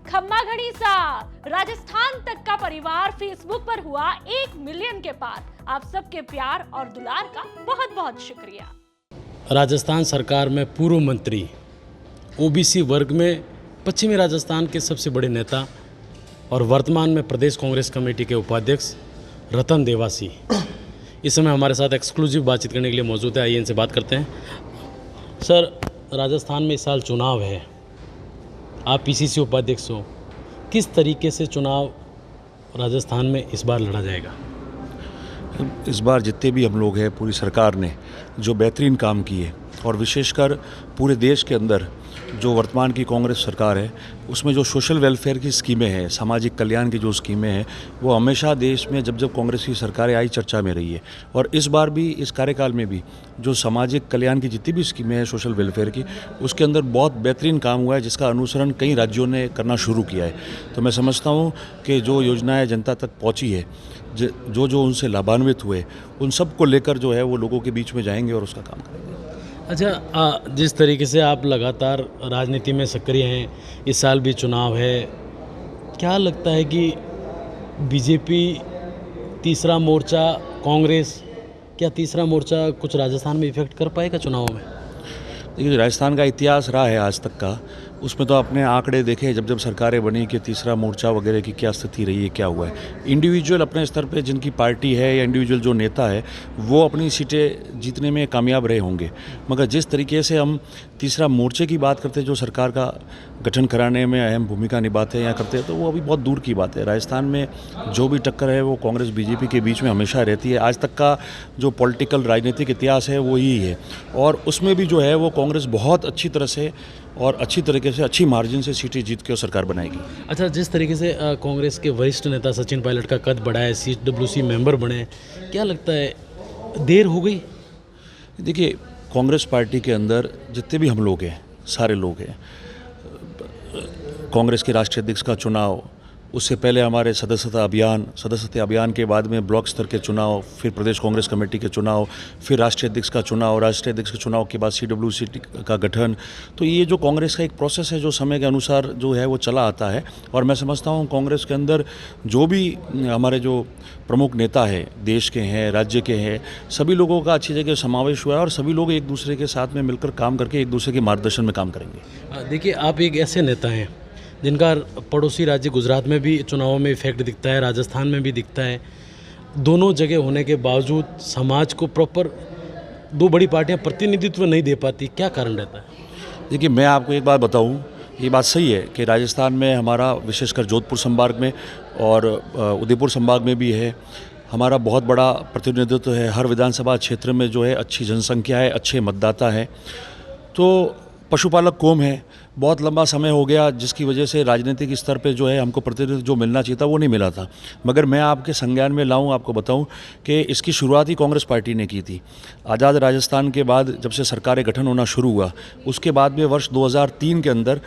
खम्मा घड़ी सा राजस्थान तक का परिवार फेसबुक पर हुआ 1 मिलियन के पार। आप सबके प्यार और दुलार का बहुत बहुत शुक्रिया। राजस्थान सरकार में पूर्व मंत्री, ओबीसी वर्ग में पश्चिमी राजस्थान के सबसे बड़े नेता और वर्तमान में प्रदेश कांग्रेस कमेटी के उपाध्यक्ष रतन देवासी इस समय हमारे साथ एक्सक्लूसिव बातचीत करने के लिए मौजूद है। आइए इनसे बात करते हैं। सर, राजस्थान में इस साल चुनाव है, आप पीसीसी उपाध्यक्ष हो, किस तरीके से चुनाव राजस्थान में इस बार लड़ा जाएगा? इस बार जितने भी हम लोग हैं, पूरी सरकार ने जो बेहतरीन काम किए और विशेषकर पूरे देश के अंदर जो वर्तमान की कांग्रेस सरकार है उसमें जो सोशल वेलफेयर की स्कीमें हैं, सामाजिक कल्याण की जो स्कीमें हैं, वो हमेशा देश में जब जब कांग्रेस की सरकारें आई चर्चा में रही है। और इस बार भी, इस कार्यकाल में भी जो सामाजिक कल्याण की जितनी भी स्कीमें हैं सोशल वेलफेयर की, उसके अंदर बहुत बेहतरीन काम हुआ है, जिसका अनुसरण कई राज्यों ने करना शुरू किया है। तो मैं समझता हूँ कि जो योजनाएँ जनता तक पहुँची है, जो उनसे लाभान्वित हुए, उन सब को लेकर जो है वो लोगों के बीच में जाएंगे और उसका काम करेंगे। अच्छा, जिस तरीके से आप लगातार राजनीति में सक्रिय हैं, इस साल भी चुनाव है, क्या लगता है कि बीजेपी तीसरा मोर्चा, कांग्रेस, क्या तीसरा मोर्चा कुछ राजस्थान में इफेक्ट कर पाएगा चुनावों में? देखिए, राजस्थान का इतिहास रहा है आज तक का, उसमें तो अपने आंकड़े देखे जब जब सरकारें बनी कि तीसरा मोर्चा वगैरह की क्या स्थिति रही है, क्या हुआ है। इंडिविजुअल अपने स्तर पे जिनकी पार्टी है या इंडिविजुअल जो नेता है वो अपनी सीटें जीतने में कामयाब रहे होंगे, मगर जिस तरीके से हम तीसरा मोर्चे की बात करते हैं जो सरकार का गठन कराने में अहम भूमिका निभाते हैं या करते हैं, तो वो अभी बहुत दूर की बात है। राजस्थान में जो भी टक्कर है वो कांग्रेस बीजेपी के बीच में हमेशा रहती है। आज तक का जो पॉलिटिकल राजनीतिक इतिहास है वो यही है, और उसमें भी जो है वो कांग्रेस बहुत अच्छी तरह से और अच्छी तरीके से, अच्छी मार्जिन से सीटें जीत के सरकार बनाएगी। अच्छा, जिस तरीके से कांग्रेस के वरिष्ठ नेता सचिन पायलट का कद बढ़ा है, CWC मेंबर बने, क्या लगता है देर हो गई? देखिए, कांग्रेस पार्टी के अंदर जितने भी हम लोग हैं, सारे लोग हैं, कांग्रेस के राष्ट्रीय अध्यक्ष का चुनाव, उससे पहले हमारे सदस्यता अभियान के बाद में ब्लॉक स्तर के चुनाव, फिर प्रदेश कांग्रेस कमेटी के चुनाव, फिर राष्ट्रीय अध्यक्ष का चुनाव, राष्ट्रीय अध्यक्ष के चुनाव के बाद CWC का गठन। तो ये जो कांग्रेस का एक प्रोसेस है जो समय के अनुसार जो है वो चला आता है। और मैं समझता हूँ कांग्रेस के अंदर जो भी हमारे जो प्रमुख नेता है, देश के हैं, राज्य के हैं, सभी लोगों का अच्छी जगह समावेश हुआ है और सभी लोग एक दूसरे के साथ में मिलकर काम करके एक दूसरे के मार्गदर्शन में काम करेंगे। देखिए, आप एक ऐसे नेता हैं जिनका पड़ोसी राज्य गुजरात में भी चुनावों में इफेक्ट दिखता है, राजस्थान में भी दिखता है। दोनों जगह होने के बावजूद समाज को प्रॉपर दो बड़ी पार्टियां प्रतिनिधित्व नहीं दे पाती, क्या कारण रहता है? देखिए, मैं आपको एक बात बताऊं, ये बात सही है कि राजस्थान में हमारा, विशेषकर जोधपुर संभाग में और उदयपुर संभाग में भी है, हमारा बहुत बड़ा प्रतिनिधित्व है। हर विधानसभा क्षेत्र में जो है अच्छी जनसंख्या है, अच्छे मतदाता हैं। तो पशुपालक कौम है, बहुत लंबा समय हो गया जिसकी वजह से राजनीतिक स्तर पे जो है हमको प्रतिनिधित्व जो मिलना चाहिए था वो नहीं मिला था। मगर मैं आपके संज्ञान में लाऊं, आपको बताऊं कि इसकी शुरुआत ही कांग्रेस पार्टी ने की थी। आज़ाद राजस्थान के बाद जब से सरकारें गठन होना शुरू हुआ, उसके बाद में वर्ष 2003 के अंदर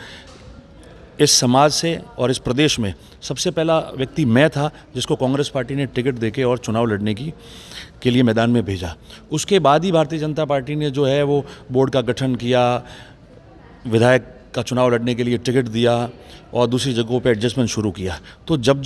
इस समाज से और इस प्रदेश में सबसे पहला व्यक्ति मैं था जिसको कांग्रेस पार्टी ने टिकट देके और चुनाव लड़ने के लिए मैदान में भेजा। उसके बाद ही भारतीय जनता पार्टी ने जो है वो बोर्ड का गठन किया, विधायक का चुनाव लड़ने के लिए टिकट दिया और दूसरी जगहों पे एडजस्टमेंट शुरू किया। तो जब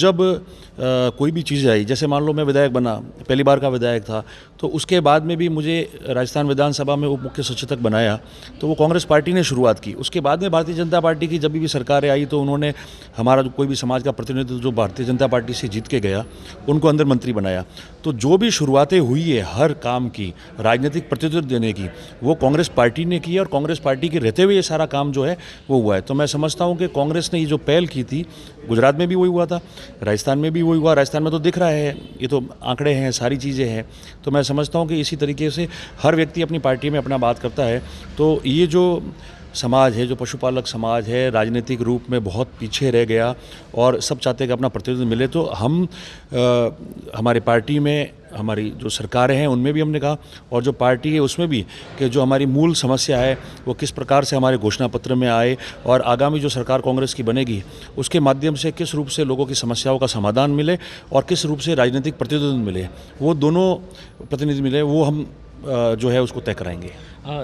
कोई भी चीज़ आई, जैसे मान लो मैं विधायक बना, पहली बार का विधायक था, तो उसके बाद में भी मुझे राजस्थान विधानसभा में उप मुख्य सचेतक बनाया, तो वो कांग्रेस पार्टी ने शुरुआत की। उसके बाद में भारतीय जनता पार्टी की जब भी सरकारें आई तो उन्होंने हमारा जो कोई भी समाज का प्रतिनिधित्व जो भारतीय जनता पार्टी से जीत के गया, उनको अंदर मंत्री बनाया। तो जो भी शुरुआतें हुई है हर काम की, राजनीतिक प्रतिनिधित्व देने की, वो कांग्रेस पार्टी ने की और कांग्रेस पार्टी के रहते हुए ये सारा काम जो है वो हुआ है। तो मैं समझता हूँ कि कांग्रेस ने ये जो पहल की थी, गुजरात में भी वही हुआ था, राजस्थान में भी वही हुआ। राजस्थान में तो दिख रहा है, ये तो आंकड़े हैं, सारी चीज़ें हैं। तो मैं समझता हूँ कि इसी तरीके से हर व्यक्ति अपनी पार्टी में अपना बात करता है। तो ये जो समाज है, जो पशुपालक समाज है, राजनीतिक रूप में बहुत पीछे रह गया और सब चाहते हैं कि अपना प्रतिनिधित्व मिले। तो हम हमारे पार्टी में, हमारी जो सरकारें हैं उनमें भी हमने कहा, और जो पार्टी है उसमें भी, कि जो हमारी मूल समस्या है वो किस प्रकार से हमारे घोषणा पत्र में आए और आगामी जो सरकार कांग्रेस की बनेगी उसके माध्यम से किस रूप से लोगों की समस्याओं का समाधान मिले और किस रूप से राजनीतिक प्रतिनिधित्व मिले, वो दोनों प्रतिनिधि मिले, वो हम जो है उसको तय कराएंगे।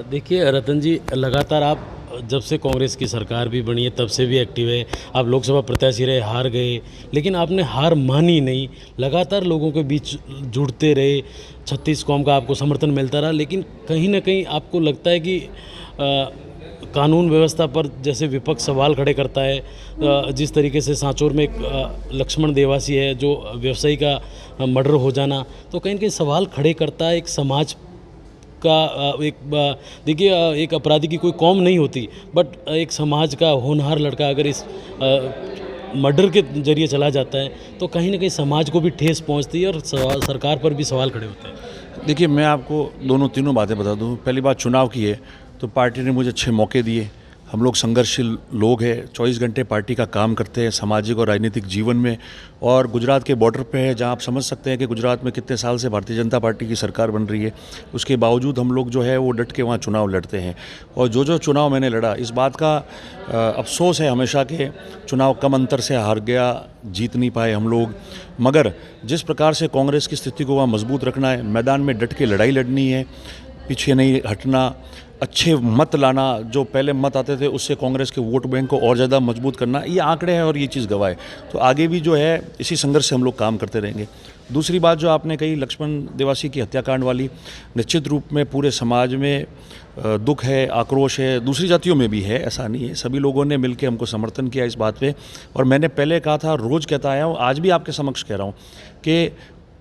देखिए रतन जी, लगातार आप जब से कांग्रेस की सरकार भी बनी है तब से भी एक्टिव है। आप लोकसभा प्रत्याशी रहे, हार गए, लेकिन आपने हार मानी नहीं, लगातार लोगों के बीच जुड़ते रहे, 36 कौम का आपको समर्थन मिलता रहा। लेकिन कहीं ना कहीं आपको लगता है कि कानून व्यवस्था पर जैसे विपक्ष सवाल खड़े करता है, जिस तरीके से सांचौर में एक लक्ष्मण देवासी है जो व्यवसायी का मर्डर हो जाना, तो कहीं ना कहीं सवाल खड़े करता है एक समाज का। एक देखिए, एक अपराधी की कोई कौम नहीं होती, बट एक समाज का होनहार लड़का अगर इस मर्डर के जरिए चला जाता है तो कहीं ना कहीं समाज को भी ठेस पहुंचती है और सरकार पर भी सवाल खड़े होते हैं। देखिए, मैं आपको तीनों बातें बता दूं। पहली बात चुनाव की है, तो पार्टी ने मुझे 6 मौके दिए। हम लोग संघर्षशील लोग हैं, 24 घंटे पार्टी का काम करते हैं सामाजिक और राजनीतिक जीवन में। और गुजरात के बॉर्डर पे है, जहां आप समझ सकते हैं कि गुजरात में कितने साल से भारतीय जनता पार्टी की सरकार बन रही है। उसके बावजूद हम लोग जो है वो डट के वहाँ चुनाव लड़ते हैं। और जो चुनाव मैंने लड़ा, इस बात का अफसोस है हमेशा कि चुनाव कम अंतर से हार गया, जीत नहीं पाए हम लोग। मगर जिस प्रकार से कांग्रेस की स्थिति को वहाँ मजबूत रखना है, मैदान में डट के लड़ाई लड़नी है, पीछे नहीं हटना, अच्छे मत लाना, जो पहले मत आते थे उससे कांग्रेस के वोट बैंक को और ज़्यादा मजबूत करना, ये आंकड़े हैं और ये चीज़ गवाह है। तो आगे भी जो है इसी संघर्ष से हम लोग काम करते रहेंगे। दूसरी बात जो आपने कही लक्ष्मण देवासी की हत्याकांड वाली, निश्चित रूप में पूरे समाज में दुख है, आक्रोश है, दूसरी जातियों में भी है, ऐसा नहीं है। सभी लोगों ने मिलकर हमको समर्थन किया इस बात पे। और मैंने पहले कहा था, रोज़ कहता आया हूँ, आज भी आपके समक्ष कह रहा हूँ कि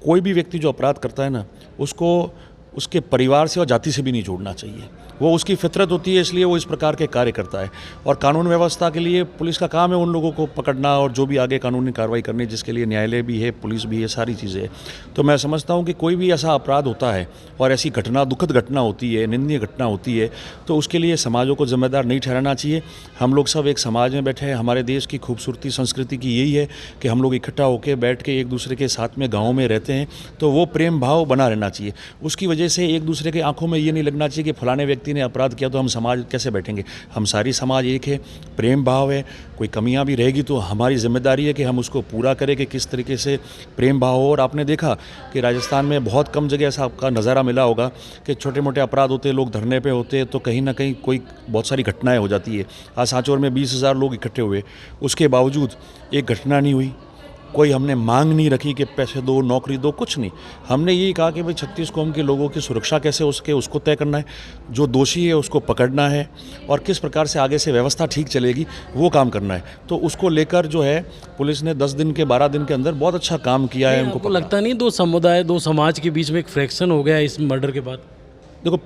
कोई भी व्यक्ति जो अपराध करता है ना, उसको उसके परिवार से और जाति से भी नहीं जोड़ना चाहिए। वो उसकी फितरत होती है, इसलिए वो इस प्रकार के कार्य करता है। और कानून व्यवस्था के लिए पुलिस का काम है उन लोगों को पकड़ना और जो भी आगे कानूनी कार्रवाई करनी, जिसके लिए न्यायालय भी है, पुलिस भी है, सारी चीज़ें हैं। तो मैं समझता हूँ कि कोई भी ऐसा अपराध होता है और ऐसी घटना, दुखद घटना होती है, निंदनीय घटना होती है, तो उसके लिए समाजों को जिम्मेदार नहीं ठहराना चाहिए। हम लोग सब एक समाज में बैठे हैं। हमारे देश की खूबसूरती, संस्कृति की यही है कि हम लोग इकट्ठा होकर बैठ के एक दूसरे के साथ में गाँव में रहते हैं, तो वो प्रेम भाव बना रहना चाहिए। उसकी वजह से एक दूसरे के आंखों में ये नहीं लगना चाहिए कि फलाने व्यक्ति ने अपराध किया तो हम समाज कैसे बैठेंगे। हम सारी समाज एक है, प्रेम भाव है। कोई कमियां भी रहेगी तो हमारी जिम्मेदारी है कि हम उसको पूरा करें कि किस तरीके से प्रेम भाव हो। और आपने देखा कि राजस्थान में बहुत कम जगह ऐसा आपका नज़ारा मिला होगा कि छोटे मोटे अपराध होते, लोग धरने पे होते, तो कहीं ना कहीं कोई बहुत सारी घटनाएं हो जाती है। आज सांचौर में 20,000 लोग इकट्ठे हुए, उसके बावजूद एक घटना नहीं हुई। कोई हमने मांग नहीं रखी कि पैसे दो, नौकरी दो, कुछ नहीं। हमने यही कहा कि भाई 36 कौम के लोगों की सुरक्षा कैसे उसको तय करना है, जो दोषी है उसको पकड़ना है और किस प्रकार से आगे से व्यवस्था ठीक चलेगी वो काम करना है। तो उसको लेकर जो है पुलिस ने 10 दिन के 12 दिन के अंदर बहुत अच्छा काम किया है। उनको लगता नहीं दो समुदाय, दो समाज के बीच में एक फ्रैक्शन हो गया इस मर्डर के बाद? देखो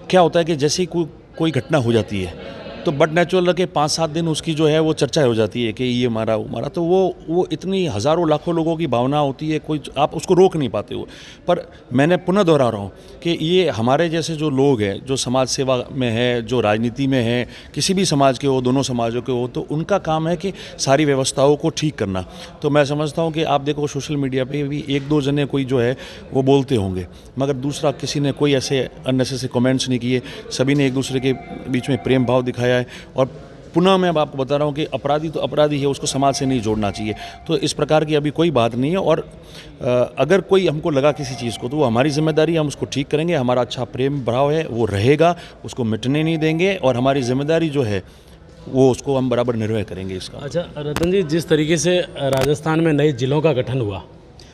क्या होता है कि जैसे ही कोई घटना हो जाती है तो बट नेचुरल रखे 5-7 दिन उसकी जो है वो चर्चा हो जाती है कि ये मारा वो मारा। तो वो इतनी हज़ारों लाखों लोगों की भावना होती है, कोई आप उसको रोक नहीं पाते हो। पर मैंने पुनः दोहरा रहा हूँ कि ये हमारे जैसे जो लोग हैं, जो समाज सेवा में है, जो राजनीति में है, किसी भी समाज के हो, दोनों समाजों के हो, तो उनका काम है कि सारी व्यवस्थाओं को ठीक करना। तो मैं समझता हूँ कि आप देखो सोशल मीडिया पर भी 1-2 जने कोई जो है वो बोलते होंगे, मगर दूसरा किसी ने कोई ऐसे अननेसेसरी कमेंट्स नहीं किए। सभी ने एक दूसरे के बीच में प्रेम भाव दिखाया है। और पुनः मैं अब आपको बता रहा हूँ कि अपराधी तो अपराधी है, उसको समाज से नहीं जोड़ना चाहिए। तो इस प्रकार की अभी कोई बात नहीं है। और अगर कोई हमको लगा किसी चीज़ को तो वो हमारी जिम्मेदारी है, हम उसको ठीक करेंगे। हमारा अच्छा प्रेम भाव है वो रहेगा, उसको मिटने नहीं देंगे और हमारी जिम्मेदारी जो है वो उसको हम बराबर निर्वह करेंगे इसका। अच्छा रतन जी, जिस तरीके से राजस्थान में नए जिलों का गठन हुआ,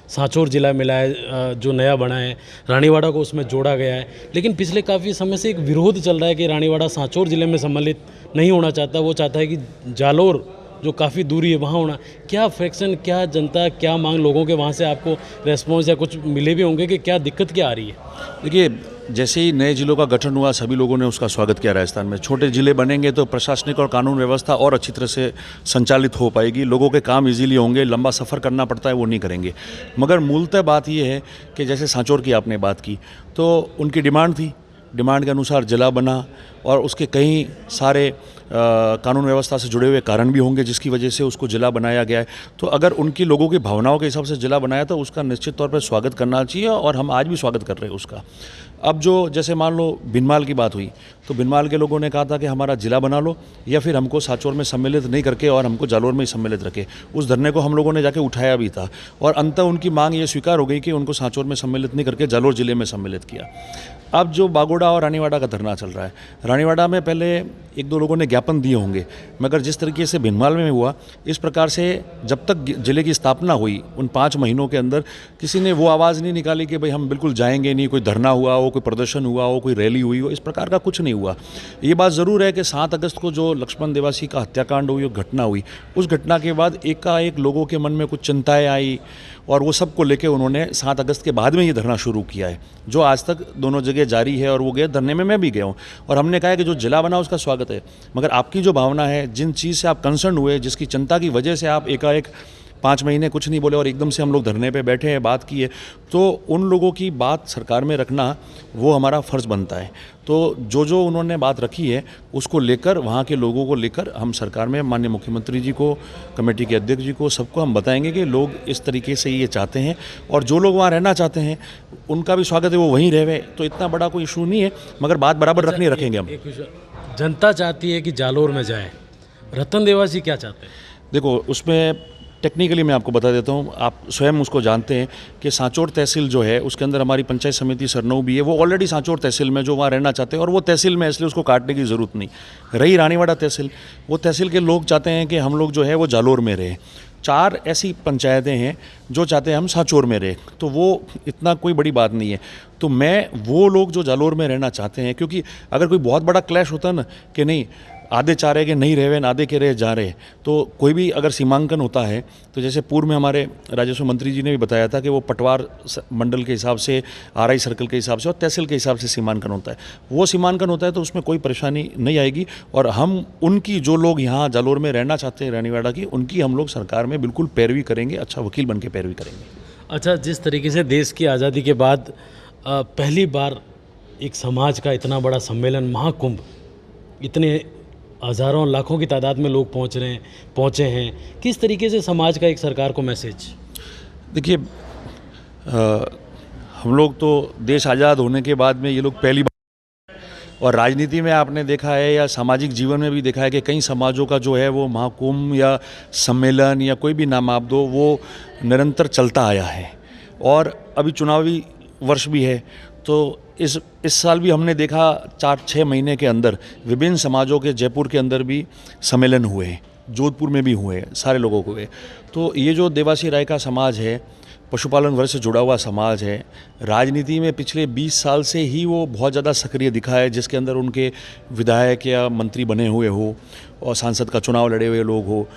सांचौर जिला मिला है जो नया बना है, रानीवाड़ा को उसमें जोड़ा गया है, लेकिन पिछले काफ़ी समय से एक विरोध चल रहा है कि रानीवाड़ा सांचौर जिले में सम्मिलित नहीं होना चाहता। वो चाहता है कि जालोर जो काफ़ी दूरी है वहाँ होना। क्या फ्रैक्शन, क्या जनता, क्या मांग लोगों के वहाँ से आपको रेस्पॉन्स या कुछ मिले भी होंगे कि क्या दिक्कत क्या आ रही है? देखिए, जैसे ही नए जिलों का गठन हुआ सभी लोगों ने उसका स्वागत किया राजस्थान में। छोटे जिले बनेंगे तो प्रशासनिक और कानून व्यवस्था और अच्छी तरह से संचालित हो पाएगी, लोगों के काम इजीली होंगे, लंबा सफ़र करना पड़ता है वो नहीं करेंगे। मगर मूलतः बात ये है कि जैसे सांचौर की आपने बात की तो उनकी डिमांड थी, डिमांड के अनुसार जिला बना और उसके कई सारे कानून व्यवस्था से जुड़े हुए कारण भी होंगे जिसकी वजह से उसको जिला बनाया गया है। तो अगर उनकी लोगों की भावनाओं के हिसाब से जिला बनाया तो उसका निश्चित तौर पर स्वागत करना चाहिए और हम आज भी स्वागत कर रहे हैं उसका। अब जो जैसे मान लो भिनमाल की बात हुई तो भिनमाल के लोगों ने कहा था कि हमारा जिला बना लो या फिर हमको सांचौर में सम्मिलित नहीं करके और हमको जालोर में ही सम्मिलित रखे। उस धरने को हम लोगों ने जाके उठाया भी था और अंततः उनकी मांग ये स्वीकार हो गई कि उनको सांचौर में सम्मिलित नहीं करके जालोर जिले में सम्मिलित किया। अब जो बागोड़ा और रानीवाड़ा का धरना चल रहा है, रानीवाड़ा में पहले एक दो लोगों ने ज्ञापन दिए होंगे, मगर जिस तरीके से भिनमाल में हुआ, इस प्रकार से जब तक जिले की स्थापना हुई उन 5 महीनों के अंदर किसी ने वो आवाज़ नहीं निकाली कि भाई हम बिल्कुल जाएंगे नहीं, कोई धरना हुआ हो, कोई प्रदर्शन हुआ हो, कोई रैली हुई हो, इस प्रकार का कुछ नहीं हुआ। ये बात ज़रूर है कि 7 अगस्त को जो लक्ष्मण देवासी का हत्याकांड हुई, घटना हुई, उस घटना के बाद एकाएक लोगों के मन में कुछ चिंताएँ आई और वो सब को लेके उन्होंने 7 अगस्त के बाद में ये धरना शुरू किया है, जो आज तक दोनों जगह जारी है। और वो गए धरने में, मैं भी गया हूँ और हमने कहा है कि जो जिला बना उसका स्वागत है, मगर आपकी जो भावना है, जिन चीज़ से आप कंसर्न हुए, जिसकी चिंता की वजह से आप एकाएक 5 महीने कुछ नहीं बोले और एकदम से हम लोग धरने पे बैठे हैं, बात की है, तो उन लोगों की बात सरकार में रखना वो हमारा फ़र्ज़ बनता है। तो जो उन्होंने बात रखी है उसको लेकर, वहाँ के लोगों को लेकर हम सरकार में माननीय मुख्यमंत्री जी को, कमेटी के अध्यक्ष जी को, सबको हम बताएंगे कि लोग इस तरीके से ये चाहते हैं और जो लोग वहाँ रहना चाहते हैं उनका भी स्वागत है, वो वहीं रहे। तो इतना बड़ा कोई इशू नहीं है, मगर बात बराबर रखेंगे हम। जनता चाहती है कि जालोर में जाए, रतन देवासी क्या चाहते हैं? देखो, उसमें टेक्निकली मैं आपको बता देता हूँ, आप स्वयं उसको जानते हैं कि सांचौर तहसील जो है उसके अंदर हमारी पंचायत समिति सरनऊ भी है, वो ऑलरेडी सांचौर तहसील में जो वहाँ रहना चाहते हैं और वो तहसील में, इसलिए उसको काटने की ज़रूरत नहीं। रही रानीवाड़ा तहसील, वो तहसील के लोग चाहते हैं कि हम लोग जो है वो जालोर में रहें। 4 ऐसी पंचायतें हैं जो चाहते हैं हम सांचौर में रहें, तो वो इतना कोई बड़ी बात नहीं है। तो मैं वो लोग जो जालोर में रहना चाहते हैं, क्योंकि अगर कोई बहुत बड़ा क्लैश होता ना कि नहीं आधे चाह रहे कि नहीं रहे, आधे के रहे जा रहे, तो कोई भी अगर सीमांकन होता है, तो जैसे पूर्व में हमारे राजस्व मंत्री जी ने भी बताया था कि वो पटवार मंडल के हिसाब से, आरआई सर्कल के हिसाब से और तहसील के हिसाब से सीमांकन होता है। वो सीमांकन होता है तो उसमें कोई परेशानी नहीं आएगी और हम उनकी, जो लोग यहाँ जालोर में रहना चाहते हैं रानीवाड़ा की, उनकी हम लोग सरकार में बिल्कुल पैरवी करेंगे, अच्छा वकील बन के पैरवी करेंगे। अच्छा, जिस तरीके से देश की आज़ादी के बाद पहली बार एक समाज का इतना बड़ा सम्मेलन, महाकुंभ, इतने हज़ारों लाखों की तादाद में लोग पहुँचे हैं, किस तरीके से समाज का एक सरकार को मैसेज? देखिए, हम लोग तो देश आज़ाद होने के बाद में ये लोग पहली बार, और राजनीति में आपने देखा है या सामाजिक जीवन में भी देखा है कि कई समाजों का जो है वो महाकुंभ या सम्मेलन या कोई भी नाम आप दो, वो निरंतर चलता आया है। और अभी चुनावी वर्ष भी है, तो इस साल भी हमने देखा 4-6 महीने के अंदर विभिन्न समाजों के, जयपुर के अंदर भी सम्मेलन हुए हैं, जोधपुर में भी हुए, सारे लोगों को हुए। तो ये जो देवासी राय का समाज है, पशुपालन वर्ग से जुड़ा हुआ समाज है, राजनीति में पिछले 20 साल से ही वो बहुत ज़्यादा सक्रिय दिखा है, जिसके अंदर उनके विधायक या मंत्री बने हुए हो और सांसद का चुनाव लड़े हुए लोग हो।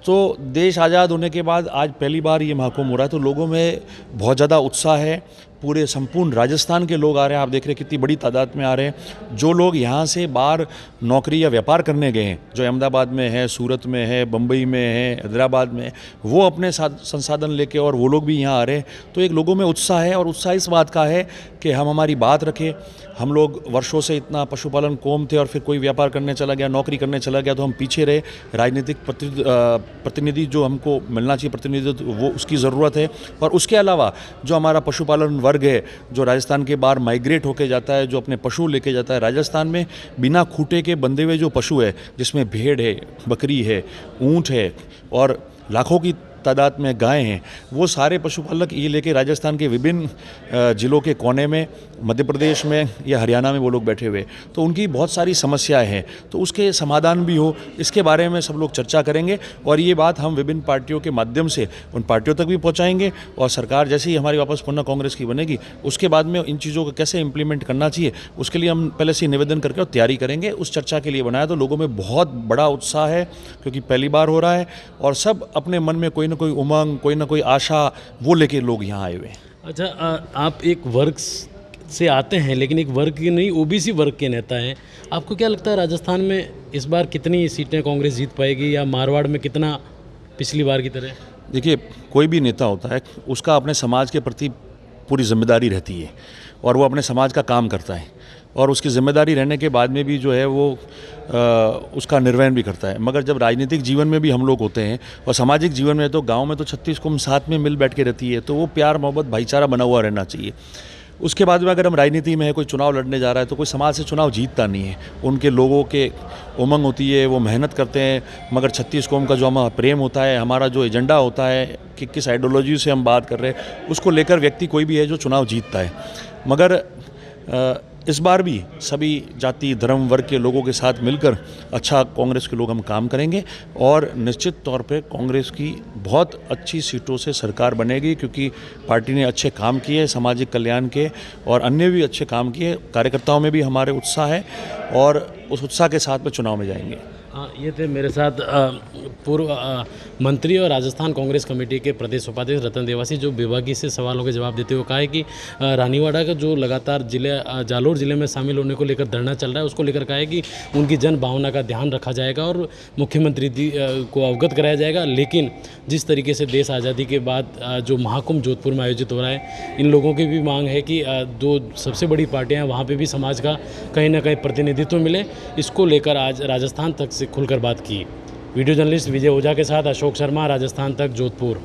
तो देश आज़ाद होने के बाद आज पहली बार ये महाकुंभ हो रहा है, तो लोगों में बहुत ज़्यादा उत्साह है। पूरे संपूर्ण राजस्थान के लोग आ रहे हैं, आप देख रहे हैं कितनी बड़ी तादाद में आ रहे हैं। जो लोग यहाँ से बाहर नौकरी या व्यापार करने गए हैं, जो अहमदाबाद में है, सूरत में है, बम्बई में है, हैदराबाद में, वो अपने संसाधन लेके और वो लोग भी यहाँ आ रहे हैं। तो एक लोगों में उत्साह है और उत्साह इस बात का है कि हम हमारी बात रखें। हम लोग वर्षों से इतना पशुपालन कौम थे और फिर कोई व्यापार करने चला गया, नौकरी करने चला गया, तो हम पीछे रहे। राजनीतिक प्रतिनिधि जो हमको मिलना चाहिए, प्रतिनिधित्व, वो उसकी ज़रूरत है। और उसके अलावा जो हमारा पशुपालन वर्ग है, जो राजस्थान के बाहर माइग्रेट होके जाता है, जो अपने पशु लेके जाता है, राजस्थान में बिना खूंटे के बंधे हुए जो पशु है, जिसमें भेड़ है, बकरी है, ऊँट है और लाखों की तादाद में गाय हैं, वो सारे पशुपालक ये लेके राजस्थान के विभिन्न ज़िलों के कोने में, मध्य प्रदेश में या हरियाणा में वो लोग बैठे हुए, तो उनकी बहुत सारी समस्याएं हैं, तो उसके समाधान भी हो, इसके बारे में सब लोग चर्चा करेंगे। और ये बात हम विभिन्न पार्टियों के माध्यम से उन पार्टियों तक भी पहुंचाएंगे और सरकार जैसे ही हमारी वापस पुनः कांग्रेस की बनेगी, उसके बाद में इन चीज़ों को कैसे इम्प्लीमेंट करना चाहिए, उसके लिए हम पहले से निवेदन करके और तैयारी करेंगे। उस चर्चा के लिए बनाया, तो लोगों में बहुत बड़ा उत्साह है क्योंकि पहली बार हो रहा है और सब अपने मन में कोई ना कोई उमंग, कोई ना कोई आशा, वो लेके लोग यहाँ आए हुए हैं। अच्छा, आप एक वर्ग से आते हैं, लेकिन एक वर्ग की नहीं, ओबीसी वर्ग के नेता हैं। आपको क्या लगता है राजस्थान में इस बार कितनी सीटें कांग्रेस जीत पाएगी या मारवाड़ में कितना पिछली बार की तरह? देखिए, कोई भी नेता होता है, उसका अपने समाज के प्रति पूरी जिम्मेदारी रहती है और वो अपने समाज का काम करता है और उसकी जिम्मेदारी रहने के बाद में भी जो है वो उसका निर्वहन भी करता है। मगर जब राजनीतिक जीवन में भी हम लोग होते हैं और सामाजिक जीवन में, तो गांव में तो 36 कौम साथ में मिल बैठ के रहती है, तो वो प्यार, मोहब्बत, भाईचारा बना हुआ रहना चाहिए। उसके बाद में अगर हम राजनीति में है, कोई चुनाव लड़ने जा रहा है, तो कोई समाज से चुनाव जीतता नहीं है। उनके लोगों के उमंग होती है, वो मेहनत करते हैं, मगर 36 कौम का जो हमारा प्रेम होता है, हमारा जो एजेंडा होता है कि किस आइडियोलॉजी से हम बात कर रहे हैं, उसको लेकर व्यक्ति कोई भी है जो चुनाव जीतता है। मगर इस बार भी सभी जाति धर्म वर्ग के लोगों के साथ मिलकर अच्छा कांग्रेस के लोग हम काम करेंगे और निश्चित तौर पे कांग्रेस की बहुत अच्छी सीटों से सरकार बनेगी, क्योंकि पार्टी ने अच्छे काम किए सामाजिक कल्याण के और अन्य भी अच्छे काम किए। कार्यकर्ताओं में भी हमारे उत्साह है और उस उत्साह के साथ में चुनाव में जाएंगे। ये थे मेरे साथ पूर्व मंत्री और राजस्थान कांग्रेस कमेटी के प्रदेश उपाध्यक्ष रतन देवासी, जो विभागीय से सवालों के जवाब देते हुए कहा है कि रानीवाड़ा का जो लगातार जालोर जिले में शामिल होने को लेकर धरना चल रहा है, उसको लेकर कहा है कि उनकी जन भावना का ध्यान रखा जाएगा और मुख्यमंत्री को अवगत कराया जाएगा। लेकिन जिस तरीके से देश आज़ादी के बाद जो महाकुंभ जोधपुर में आयोजित हो रहा है, इन लोगों की भी मांग है कि दो सबसे बड़ी पार्टियाँ हैं वहाँ पर भी समाज का कहीं ना कहीं प्रतिनिधित्व मिले। इसको लेकर आज राजस्थान तक से खुलकर बात की। वीडियो जर्नलिस्ट विजय ओझा के साथ अशोक शर्मा, राजस्थान तक, जोधपुर।